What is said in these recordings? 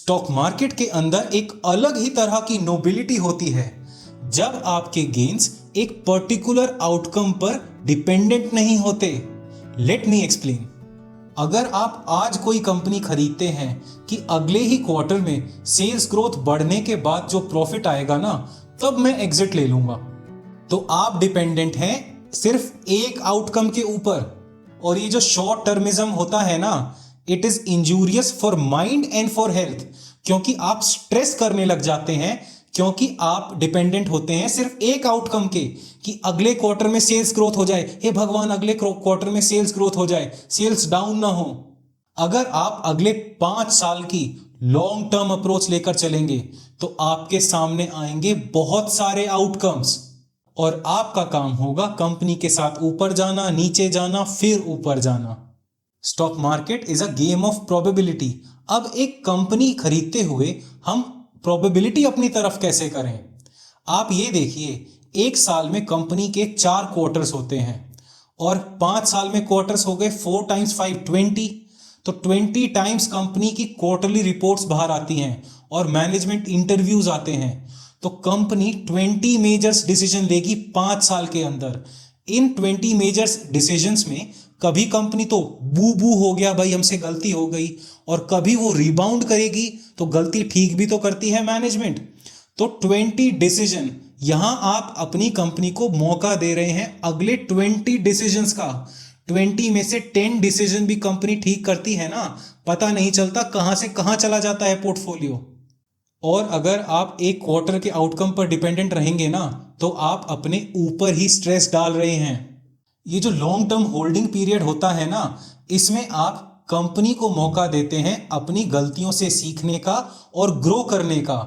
Stock market के अंदर एक अलग ही तरह की नोबिलिटी होती है जब आपके गेन्स एक पर्टिकुलर आउटकम पर डिपेंडेंट नहीं होते। Let me explain. अगर आप आज कोई कंपनी खरीदते हैं कि अगले ही क्वार्टर में सेल्स ग्रोथ बढ़ने के बाद जो प्रॉफिट आएगा ना, तब मैं एग्जिट ले लूंगा, तो आप डिपेंडेंट हैं सिर्फ एक आउटकम के ऊपर। और ये जो शॉर्ट टर्मिज्म होता है ना, it is injurious for mind and for health, क्योंकि आप स्ट्रेस करने लग जाते हैं, क्योंकि आप डिपेंडेंट होते हैं सिर्फ एक आउटकम के कि अगले क्वार्टर में सेल्स ग्रोथ हो जाए। हे भगवान, अगले क्वार्टर में सेल्स ग्रोथ हो जाए, सेल्स डाउन ना हो। अगर आप अगले 5 साल की लॉन्ग टर्म अप्रोच लेकर चलेंगे तो आपके सामने आएंगे बहुत सारे आउटकम्स और आपका काम होगा कंपनी के साथ ऊपर जाना, नीचे जाना, फिर ऊपर जाना। Stock market is a game of probability. अब एक कंपनी खरीदते हुए हम प्रोबेबिलिटी अपनी तरफ कैसे करें? आप ये देखिए, एक साल में कंपनी के 4 क्वार्टर्स होते हैं और 5 साल में क्वार्टर्स हो गए 4 × 5 20। तो 20 टाइम्स कंपनी की क्वार्टरली रिपोर्ट्स बाहर आती हैं और मैनेजमेंट इंटरव्यूज आते हैं। तो कंपनी 20 मेजर्स डिसीजन लेगी 5 साल के अंदर। इन 20 मेजर्स डिसीजंस में कभी कंपनी तो बू बू हो गया, भाई हमसे गलती हो गई, और कभी वो रिबाउंड करेगी तो गलती ठीक भी तो करती है मैनेजमेंट। तो 20 डिसीजन, यहां आप अपनी कंपनी को मौका दे रहे हैं अगले 20 डिसीजंस का। 20 में से 10 डिसीजन भी कंपनी ठीक करती है ना, पता नहीं चलता कहां से कहां चला जाता है पोर्टफोलियो। और अगर आप एक क्वार्टर के आउटकम पर डिपेंडेंट रहेंगे ना, तो आप अपने ऊपर ही स्ट्रेस डाल रहे हैं। ये जो लॉन्ग टर्म होल्डिंग पीरियड होता है ना, इसमें आप कंपनी को मौका देते हैं अपनी गलतियों से सीखने का और ग्रो करने का।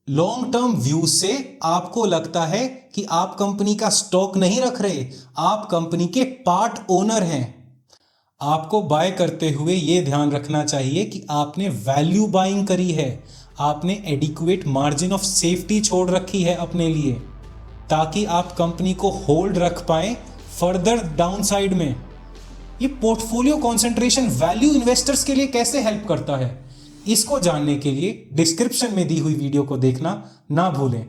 लॉन्ग टर्म व्यू से आपको लगता है कि आप कंपनी का स्टॉक नहीं रख रहे, आप कंपनी के पार्ट ओनर हैं। आपको बाय करते हुए ये ध्यान रखना चाहिए कि आपने वैल्यू बाइंग करी है, आपने एडिक्वेट मार्जिन ऑफ सेफ्टी छोड़ रखी है अपने लिए, ताकि आप कंपनी को होल्ड रख पाएं फर्दर डाउनसाइड में। ये पोर्टफोलियो कंसंट्रेशन वैल्यू इन्वेस्टर्स के लिए कैसे हेल्प करता है, इसको जानने के लिए डिस्क्रिप्शन में दी हुई वीडियो को देखना ना भूलें।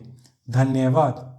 धन्यवाद।